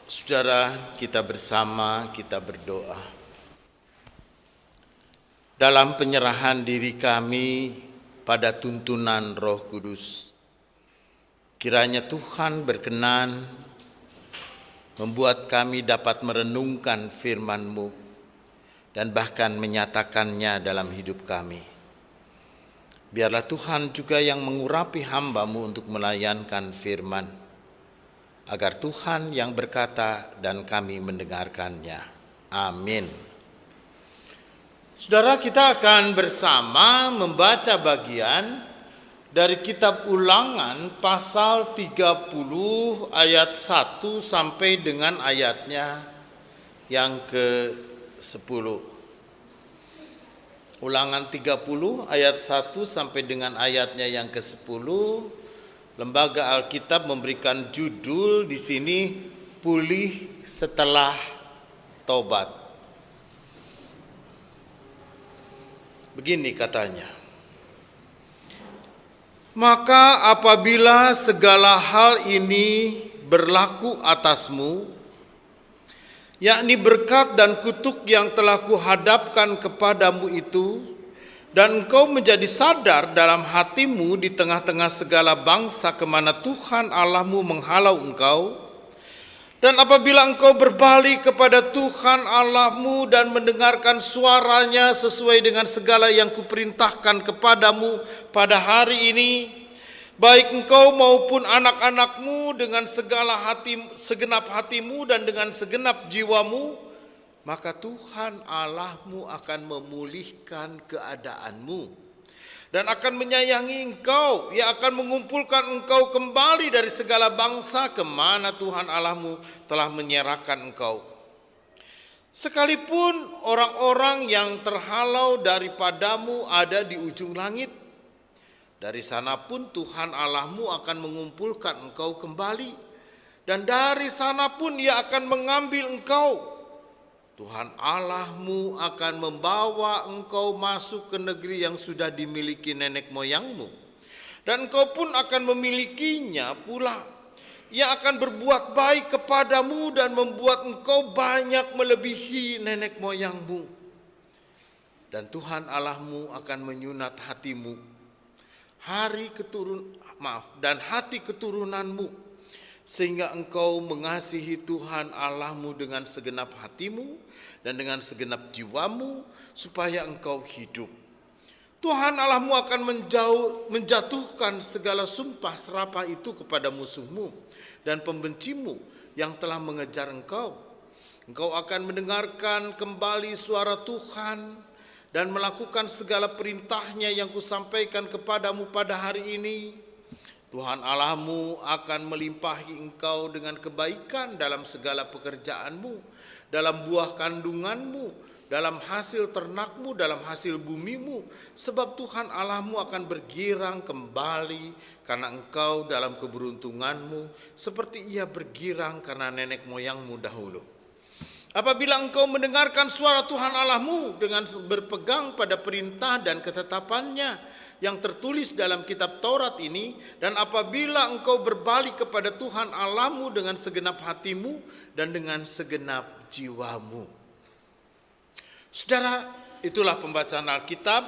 Saudara, kita bersama, kita berdoa. Dalam penyerahan diri kami pada tuntunan Roh Kudus, kiranya Tuhan berkenan membuat kami dapat merenungkan firman-Mu dan bahkan menyatakannya dalam hidup kami. Biarlah Tuhan juga yang mengurapi hamba-Mu untuk melayankan firman, agar Tuhan yang berkata dan kami mendengarkannya. Amin. Saudara, kita akan bersama membaca bagian dari kitab Ulangan pasal 30 ayat 1 sampai dengan ayatnya yang ke-10. Ulangan 30 ayat 1 sampai dengan ayatnya yang ke-10. Lembaga Alkitab memberikan judul di sini, Pulih Setelah Tobat. Begini katanya. Maka apabila segala hal ini berlaku atasmu, yakni berkat dan kutuk yang telah kuhadapkan kepadamu itu, dan engkau menjadi sadar dalam hatimu di tengah-tengah segala bangsa kemana Tuhan Allahmu menghalau engkau, dan apabila engkau berbalik kepada Tuhan Allahmu dan mendengarkan suaranya sesuai dengan segala yang kuperintahkan kepadamu pada hari ini, baik engkau maupun anak-anakmu dengan segenap hatimu dan dengan segenap jiwamu, maka Tuhan Allahmu akan memulihkan keadaanmu dan akan menyayangi engkau. Ia akan mengumpulkan engkau kembali dari segala bangsa kemana Tuhan Allahmu telah menyerahkan engkau. Sekalipun orang-orang yang terhalau daripadamu ada di ujung langit, dari sana pun Tuhan Allahmu akan mengumpulkan engkau kembali, dan dari sana pun Ia akan mengambil engkau. Tuhan Allahmu akan membawa engkau masuk ke negeri yang sudah dimiliki nenek moyangmu, dan engkau pun akan memilikinya pula. Ia akan berbuat baik kepadamu dan membuat engkau banyak melebihi nenek moyangmu. Dan Tuhan Allahmu akan menyunat hatimu, dan hati keturunanmu, sehingga engkau mengasihi Tuhan Allahmu dengan segenap hatimu dan dengan segenap jiwamu, supaya engkau hidup. Tuhan Allahmu akan menjatuhkan segala sumpah serapah itu kepada musuhmu dan pembencimu yang telah mengejar engkau. Engkau akan mendengarkan kembali suara Tuhan dan melakukan segala perintahnya yang kusampaikan kepadamu pada hari ini. Tuhan Allahmu akan melimpahi engkau dengan kebaikan dalam segala pekerjaanmu, dalam buah kandunganmu, dalam hasil ternakmu, dalam hasil bumimu, sebab Tuhan Allahmu akan bergirang kembali karena engkau dalam keberuntunganmu, seperti Ia bergirang karena nenek moyangmu dahulu. Apabila engkau mendengarkan suara Tuhan Allahmu dengan berpegang pada perintah dan ketetapannya yang tertulis dalam kitab Taurat ini, dan apabila engkau berbalik kepada Tuhan Allahmu dengan segenap hatimu dan dengan segenap jiwamu. Saudara, itulah pembacaan Alkitab.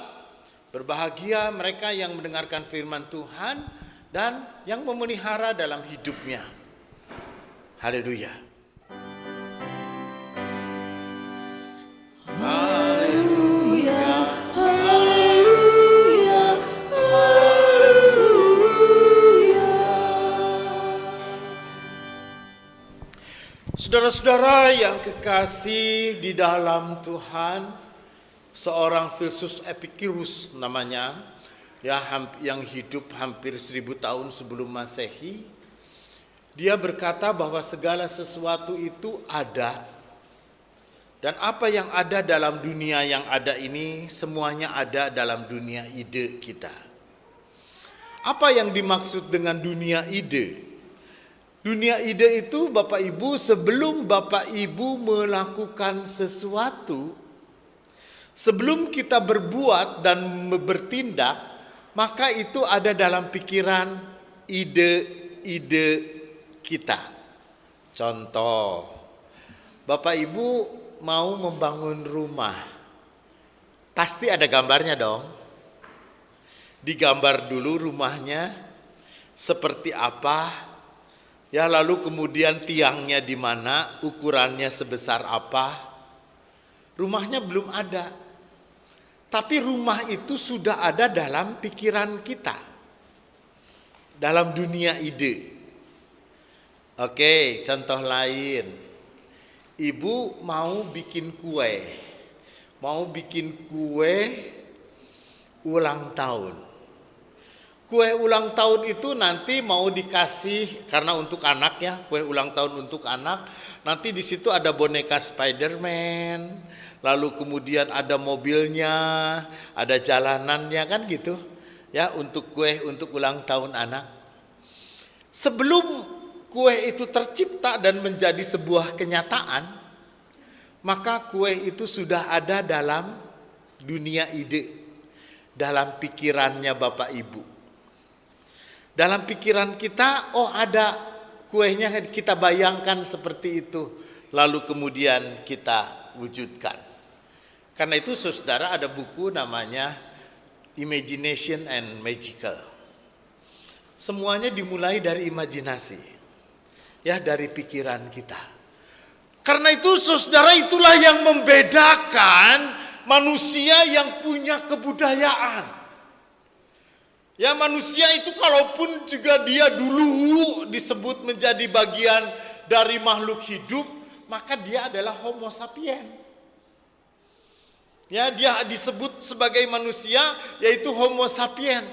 Berbahagia mereka yang mendengarkan firman Tuhan dan yang memelihara dalam hidupnya. Haleluya. Saudara-saudara yang kekasih di dalam Tuhan, seorang filsuf Epicurus namanya, yang hidup hampir 1000 tahun sebelum Masehi, dia berkata bahwa segala sesuatu itu ada, dan apa yang ada dalam dunia yang ada ini semuanya ada dalam dunia ide kita. Apa yang dimaksud dengan dunia ide? Dunia ide itu, Bapak Ibu, sebelum Bapak Ibu melakukan sesuatu, sebelum kita berbuat dan bertindak, maka itu ada dalam pikiran ide-ide kita. Contoh, Bapak Ibu mau membangun rumah, pasti ada gambarnya dong. Digambar dulu rumahnya seperti apa, ya, lalu kemudian tiangnya di mana, ukurannya sebesar apa. Rumahnya belum ada, tapi rumah itu sudah ada dalam pikiran kita, dalam dunia ide. Oke, contoh lain. Ibu mau bikin kue ulang tahun. Kue ulang tahun itu nanti mau dikasih, karena untuk anak ya, kue ulang tahun untuk anak. Nanti di situ ada boneka Spider-Man, lalu kemudian ada mobilnya, ada jalanannya, kan gitu. Ya, untuk kue untuk ulang tahun anak. Sebelum kue itu tercipta dan menjadi sebuah kenyataan, maka kue itu sudah ada dalam dunia ide, dalam pikirannya Bapak Ibu. Dalam pikiran kita, oh ada kuenya, kita bayangkan seperti itu, lalu kemudian kita wujudkan. Karena itu saudara, ada buku namanya Imagination and Magical. Semuanya dimulai dari imajinasi. Ya, dari pikiran kita. Karena itu saudara, itulah yang membedakan manusia yang punya kebudayaan. Ya, manusia itu kalaupun juga dia dulu disebut menjadi bagian dari makhluk hidup, maka dia adalah Homo sapien. Ya, dia disebut sebagai manusia, yaitu Homo sapien.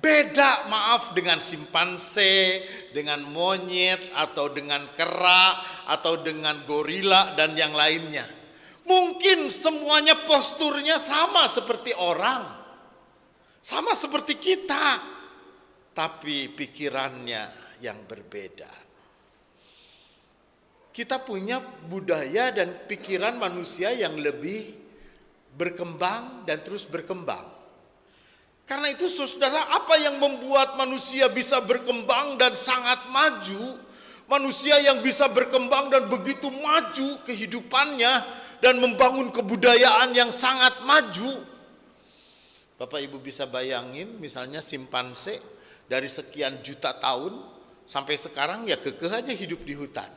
Beda, maaf, dengan simpanse, dengan monyet, atau dengan kera, atau dengan gorila, dan yang lainnya. Mungkin semuanya posturnya sama seperti orang, sama seperti kita, tapi pikirannya yang berbeda. Kita punya budaya dan pikiran manusia yang lebih berkembang dan terus berkembang. Karena itu saudara, apa yang membuat manusia bisa berkembang dan sangat maju, manusia yang bisa berkembang dan begitu maju kehidupannya dan membangun kebudayaan yang sangat maju. Bapak Ibu bisa bayangin, misalnya simpanse dari sekian juta tahun sampai sekarang ya kekeh aja hidup di hutan.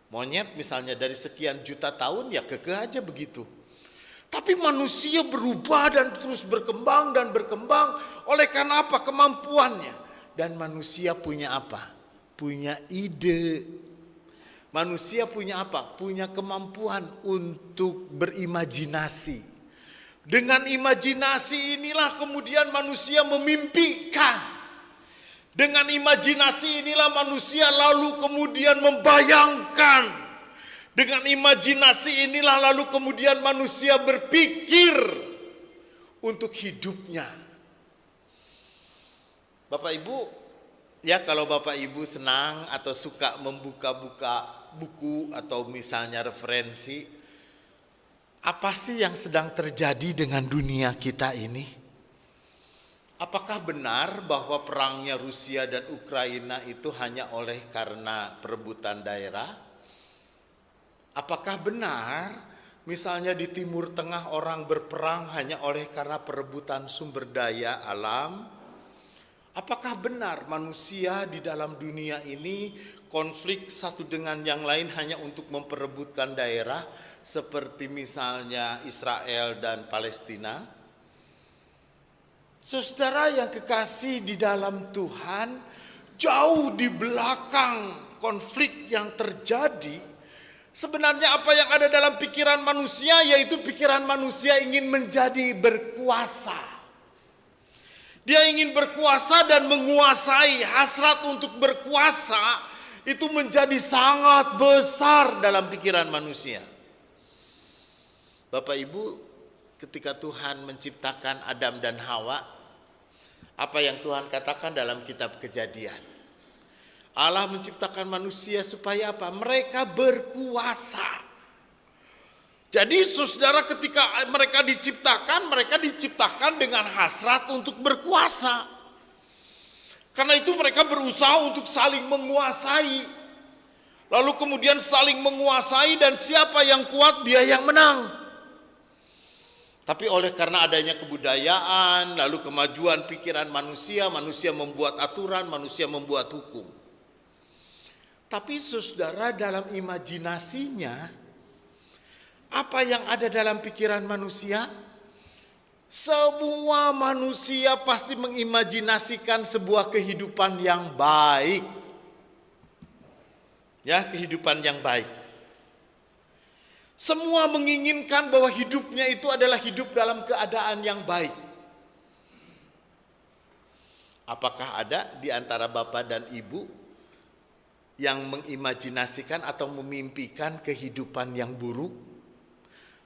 Monyet misalnya dari sekian juta tahun ya kekeh aja begitu. Tapi manusia berubah dan terus berkembang dan berkembang. Oleh karena apa? Kemampuannya. Dan manusia punya apa? Punya ide. Manusia punya apa? Punya kemampuan untuk berimajinasi. Dengan imajinasi inilah kemudian manusia memimpikan. Dengan imajinasi inilah manusia lalu kemudian membayangkan. Dengan imajinasi inilah lalu kemudian manusia berpikir untuk hidupnya. Bapak Ibu, ya kalau Bapak Ibu senang atau suka membuka-buka buku atau misalnya referensi, apa sih yang sedang terjadi dengan dunia kita ini? Apakah benar bahwa perangnya Rusia dan Ukraina itu hanya oleh karena perebutan daerah? Apakah benar misalnya di Timur Tengah orang berperang hanya oleh karena perebutan sumber daya alam? Apakah benar manusia di dalam dunia ini konflik satu dengan yang lain hanya untuk memperebutkan daerah seperti misalnya Israel dan Palestina? Saudara yang kekasih di dalam Tuhan, jauh di belakang konflik yang terjadi, sebenarnya apa yang ada dalam pikiran manusia, yaitu pikiran manusia ingin menjadi berkuasa. Dia ingin berkuasa dan menguasai. Hasrat untuk berkuasa itu menjadi sangat besar dalam pikiran manusia. Bapak Ibu, ketika Tuhan menciptakan Adam dan Hawa, apa yang Tuhan katakan dalam kitab Kejadian? Allah menciptakan manusia supaya apa? Mereka berkuasa. Jadi saudara, ketika mereka diciptakan dengan hasrat untuk berkuasa. Karena itu mereka berusaha untuk saling menguasai. Lalu kemudian saling menguasai dan siapa yang kuat dia yang menang. Tapi oleh karena adanya kebudayaan, lalu kemajuan pikiran manusia, manusia membuat aturan, manusia membuat hukum. Tapi saudara, dalam imajinasinya, apa yang ada dalam pikiran manusia? Semua manusia pasti mengimajinasikan sebuah kehidupan yang baik. Ya, kehidupan yang baik. Semua menginginkan bahwa hidupnya itu adalah hidup dalam keadaan yang baik. Apakah ada di antara bapak dan ibu yang mengimajinasikan atau memimpikan kehidupan yang buruk?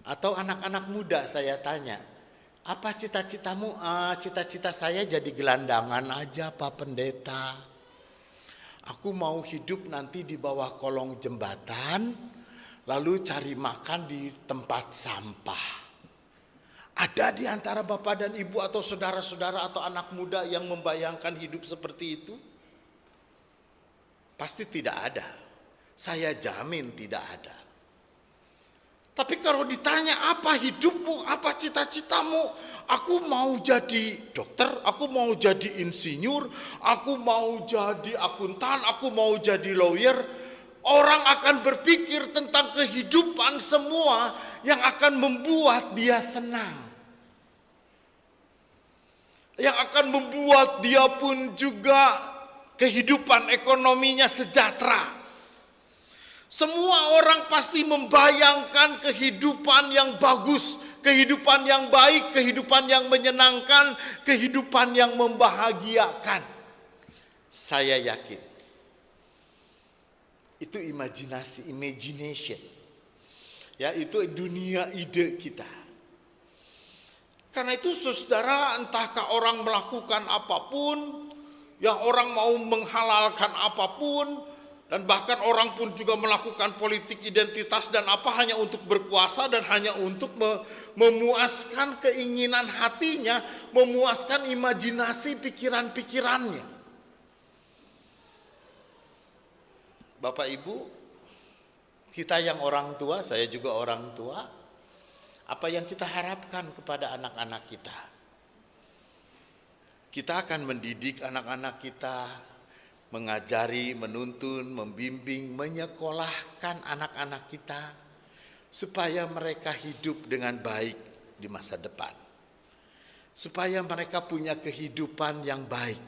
Atau anak-anak muda saya tanya, apa cita-citamu? Cita-cita saya jadi gelandangan aja Pak Pendeta. Aku mau hidup nanti di bawah kolong jembatan, lalu cari makan di tempat sampah. Ada di antara bapak dan ibu atau saudara-saudara atau anak muda yang membayangkan hidup seperti itu? Pasti tidak ada. Saya jamin tidak ada. Tapi kalau ditanya apa hidupmu, apa cita-citamu? Aku mau jadi dokter, aku mau jadi insinyur, aku mau jadi akuntan, aku mau jadi lawyer. Orang akan berpikir tentang kehidupan semua yang akan membuat dia senang. Yang akan membuat dia pun juga kehidupan ekonominya sejahtera. Semua orang pasti membayangkan kehidupan yang bagus, kehidupan yang baik, kehidupan yang menyenangkan, kehidupan yang membahagiakan. Saya yakin. Itu imajinasi, imagination. Ya, itu dunia ide kita. Karena itu saudara, entahkah orang melakukan apapun, yang orang mau menghalalkan apapun, dan bahkan orang pun juga melakukan politik identitas dan apa hanya untuk berkuasa dan hanya untuk memuaskan keinginan hatinya, memuaskan imajinasi pikiran-pikirannya. Bapak Ibu, kita yang orang tua, saya juga orang tua, apa yang kita harapkan kepada anak-anak kita? Kita akan mendidik anak-anak kita, mengajari, menuntun, membimbing, menyekolahkan anak-anak kita, supaya mereka hidup dengan baik di masa depan. Supaya mereka punya kehidupan yang baik.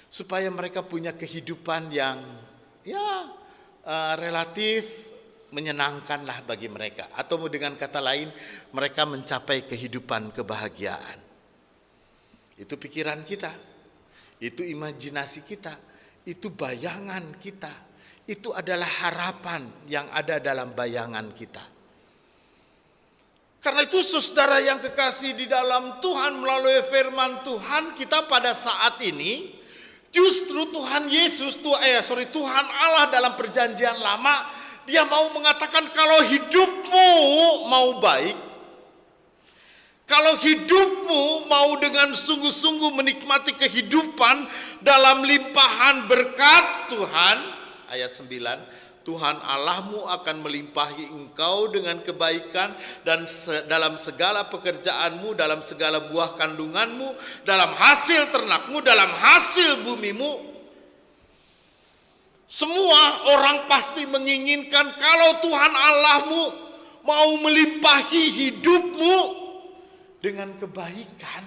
Supaya mereka punya kehidupan yang relatif menyenangkanlah bagi mereka, atau dengan kata lain mereka mencapai kehidupan kebahagiaan. Itu pikiran kita, itu imajinasi kita, itu bayangan kita, itu adalah harapan yang ada dalam bayangan kita. Karena itu saudara yang kekasih di dalam Tuhan, melalui firman Tuhan kita pada saat ini, justru Tuhan Tuhan Allah dalam perjanjian lama, dia mau mengatakan kalau hidupmu mau baik, kalau hidupmu mau dengan sungguh-sungguh menikmati kehidupan dalam limpahan berkat Tuhan, ayat 9, Tuhan Allahmu akan melimpahi engkau dengan kebaikan dan dalam segala pekerjaanmu, dalam segala buah kandunganmu, dalam hasil ternakmu, dalam hasil bumimu. Semua orang pasti menginginkan kalau Tuhan Allahmu mau melimpahi hidupmu dengan kebaikan.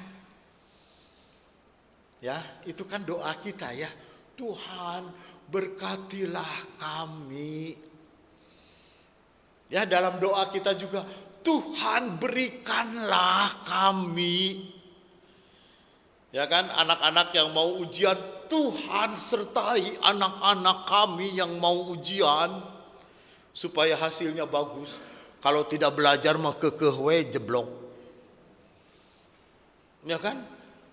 Ya, itu kan doa kita ya. Tuhan, berkatilah kami. Ya, dalam doa kita juga, Tuhan berikanlah kami. Ya kan, anak-anak yang mau ujian, Tuhan sertai anak-anak kami yang mau ujian supaya hasilnya bagus. Kalau tidak belajar mah kekeh jeblok. Ya kan?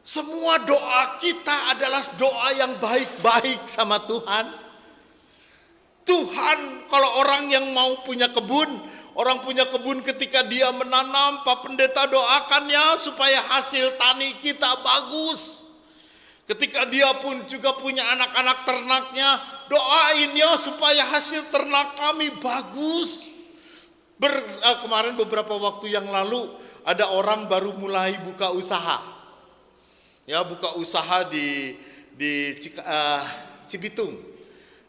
Semua doa kita adalah doa yang baik-baik sama Tuhan. Tuhan, kalau orang yang mau punya kebun, orang punya kebun ketika dia menanam, Pak Pendeta doakannya supaya hasil tani kita bagus. Ketika dia pun juga punya anak-anak ternaknya, doain ya supaya hasil ternak kami bagus. Kemarin beberapa waktu yang lalu ada orang baru mulai buka usaha. Ya, buka usaha di Cibitung.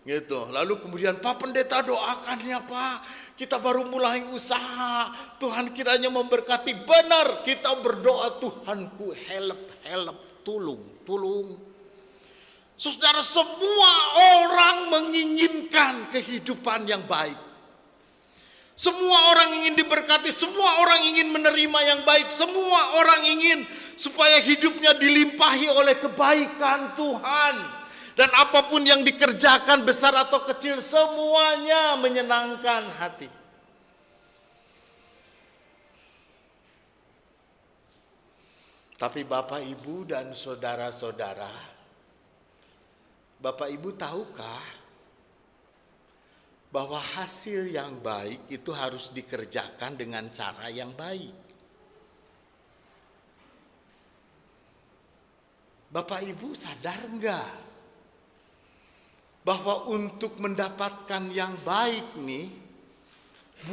Gitu. Lalu kemudian, Pak Pendeta doakan ya Pak, kita baru mulai usaha, Tuhan kiranya memberkati. Benar, kita berdoa, Tuhanku help, tolong. Saudara, semua orang menginginkan kehidupan yang baik. Semua orang ingin diberkati, semua orang ingin menerima yang baik, semua orang ingin supaya hidupnya dilimpahi oleh kebaikan Tuhan. Dan apapun yang dikerjakan, besar atau kecil, semuanya menyenangkan hati. Tapi Bapak, Ibu, dan saudara-saudara, Bapak Ibu tahukah bahwa hasil yang baik itu harus dikerjakan dengan cara yang baik? Bapak Ibu sadar enggak bahwa untuk mendapatkan yang baik nih,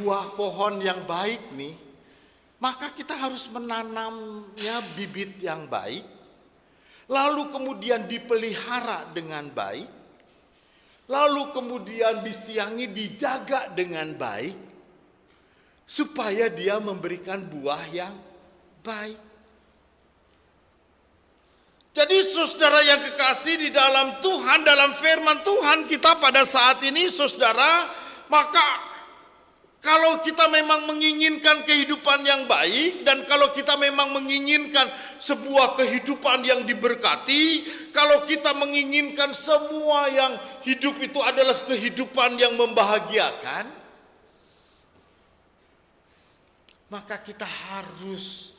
buah pohon yang baik nih, maka kita harus menanamnya bibit yang baik, lalu kemudian dipelihara dengan baik, lalu kemudian disiangi, dijaga dengan baik, supaya dia memberikan buah yang baik. Jadi saudara yang kekasih di dalam Tuhan, dalam firman Tuhan kita pada saat ini saudara, maka kalau kita memang menginginkan kehidupan yang baik, dan kalau kita memang menginginkan sebuah kehidupan yang diberkati, kalau kita menginginkan semua yang hidup itu adalah kehidupan yang membahagiakan, maka kita harus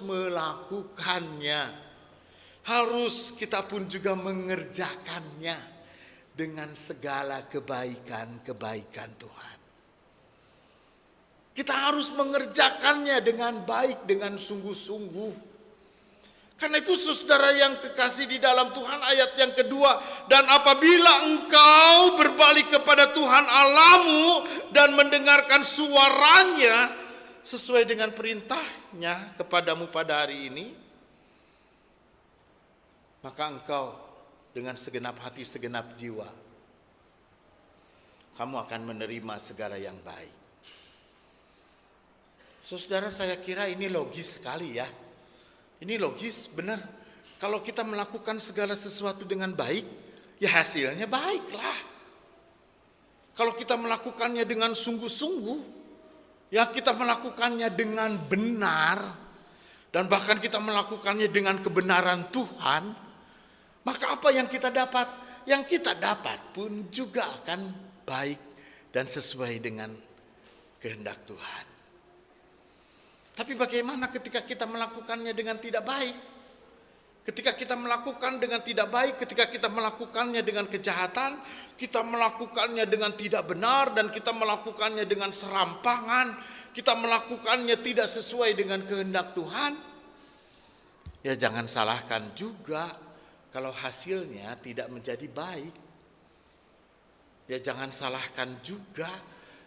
melakukannya. Harus kita pun juga mengerjakannya dengan segala kebaikan-kebaikan Tuhan. Kita harus mengerjakannya dengan baik, dengan sungguh-sungguh. Karena itu saudara yang kekasih di dalam Tuhan, ayat yang kedua, dan apabila engkau berbalik kepada Tuhan Allahmu dan mendengarkan suaranya sesuai dengan perintahnya kepadamu pada hari ini, maka engkau dengan segenap hati, segenap jiwa, kamu akan menerima segala yang baik. Saudara, saya kira ini logis sekali ya. Ini logis, benar. Kalau kita melakukan segala sesuatu dengan baik, ya hasilnya baiklah. Kalau kita melakukannya dengan sungguh-sungguh, ya kita melakukannya dengan benar, dan bahkan kita melakukannya dengan kebenaran Tuhan, maka apa yang kita dapat? Yang kita dapat pun juga akan baik dan sesuai dengan kehendak Tuhan. Tapi bagaimana ketika kita melakukannya dengan tidak baik? Ketika kita melakukan dengan tidak baik, ketika kita melakukannya dengan kejahatan, kita melakukannya dengan tidak benar, dan kita melakukannya dengan serampangan, kita melakukannya tidak sesuai dengan kehendak Tuhan, ya jangan salahkan juga kalau hasilnya tidak menjadi baik. Ya jangan salahkan juga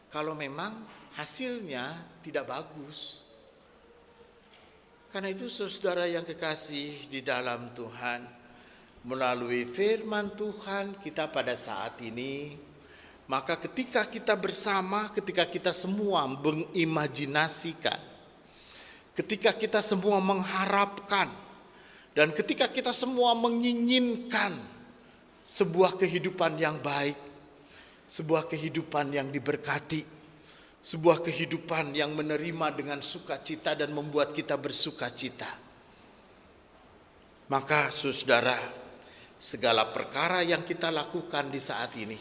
kalau memang hasilnya tidak bagus. Karena itu saudara yang kekasih di dalam Tuhan, melalui firman Tuhan kita pada saat ini, maka ketika kita bersama, ketika kita semua mengimajinasikan, ketika kita semua mengharapkan, dan ketika kita semua menginginkan sebuah kehidupan yang baik, sebuah kehidupan yang diberkati, sebuah kehidupan yang menerima dengan sukacita dan membuat kita bersukacita, maka saudara, segala perkara yang kita lakukan di saat ini,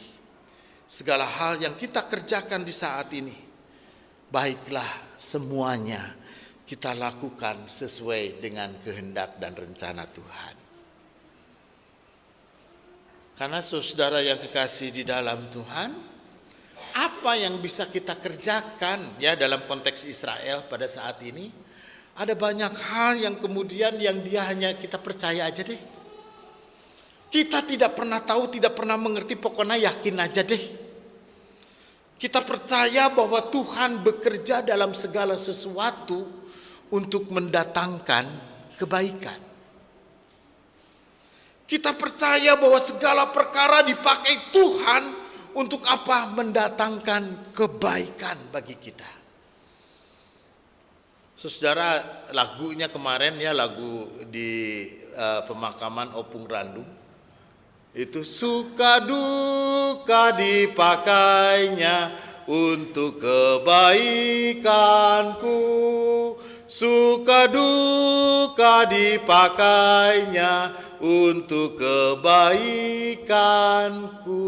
segala hal yang kita kerjakan di saat ini, baiklah semuanya kita lakukan sesuai dengan kehendak dan rencana Tuhan. Karena saudara yang kekasih di dalam Tuhan, apa yang bisa kita kerjakan ya dalam konteks Israel pada saat ini? Ada banyak hal yang kemudian yang dia hanya kita percaya aja deh. Kita tidak pernah tahu, tidak pernah mengerti, pokoknya yakin aja deh. Kita percaya bahwa Tuhan bekerja dalam segala sesuatu untuk mendatangkan kebaikan. Kita percaya bahwa segala perkara dipakai Tuhan untuk apa? Mendatangkan kebaikan bagi kita. Saudara, lagunya kemarin ya, lagu di pemakaman Opung Randung. Itu suka duka dipakainya untuk kebaikanku. Suka duka dipakainya untuk kebaikanku.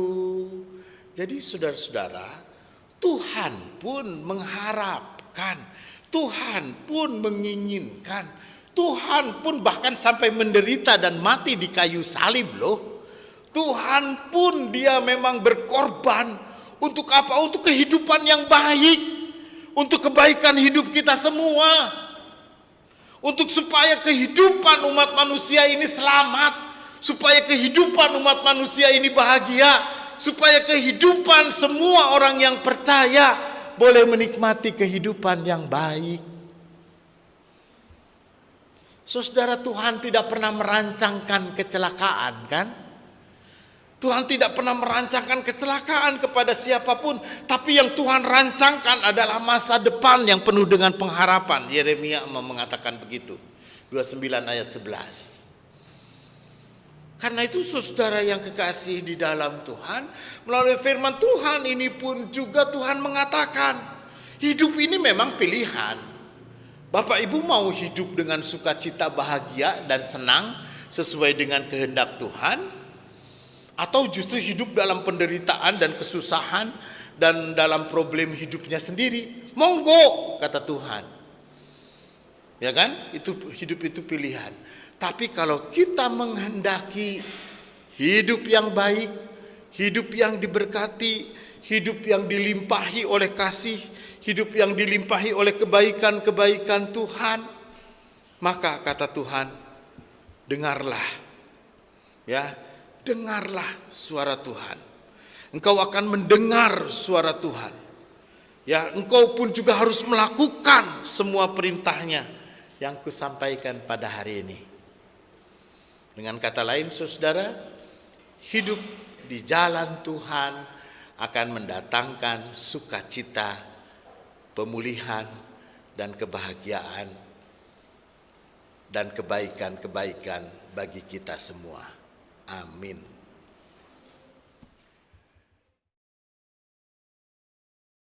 Jadi saudara-saudara, Tuhan pun mengharapkan, Tuhan pun menginginkan, Tuhan pun bahkan sampai menderita dan mati di kayu salib loh. Tuhan pun dia memang berkorban untuk apa? Untuk kehidupan yang baik, untuk kebaikan hidup kita semua, untuk supaya kehidupan umat manusia ini selamat, supaya kehidupan umat manusia ini bahagia, supaya kehidupan semua orang yang percaya boleh menikmati kehidupan yang baik. Saudara, Tuhan tidak pernah merancangkan kecelakaan, kan? Tuhan tidak pernah merancangkan kecelakaan kepada siapapun, tapi yang Tuhan rancangkan adalah masa depan yang penuh dengan pengharapan. Yeremia mengatakan begitu, 29 ayat 11. Karena itu saudara yang kekasih di dalam Tuhan, melalui firman Tuhan ini pun juga Tuhan mengatakan, hidup ini memang pilihan. Bapak Ibu mau hidup dengan sukacita, bahagia dan senang sesuai dengan kehendak Tuhan, atau justru hidup dalam penderitaan dan kesusahan dan dalam problem hidupnya sendiri? Monggo, kata Tuhan. Ya kan? Hidup itu pilihan. Tapi kalau kita menghendaki hidup yang baik, hidup yang diberkati, hidup yang dilimpahi oleh kasih, hidup yang dilimpahi oleh kebaikan-kebaikan Tuhan, maka kata Tuhan, dengarlah. Ya, dengarlah suara Tuhan. Engkau akan mendengar suara Tuhan. Ya, engkau pun juga harus melakukan semua perintahnya yang kusampaikan pada hari ini. Dengan kata lain, saudara, hidup di jalan Tuhan akan mendatangkan sukacita, pemulihan, dan kebahagiaan, dan kebaikan-kebaikan bagi kita semua. Amin.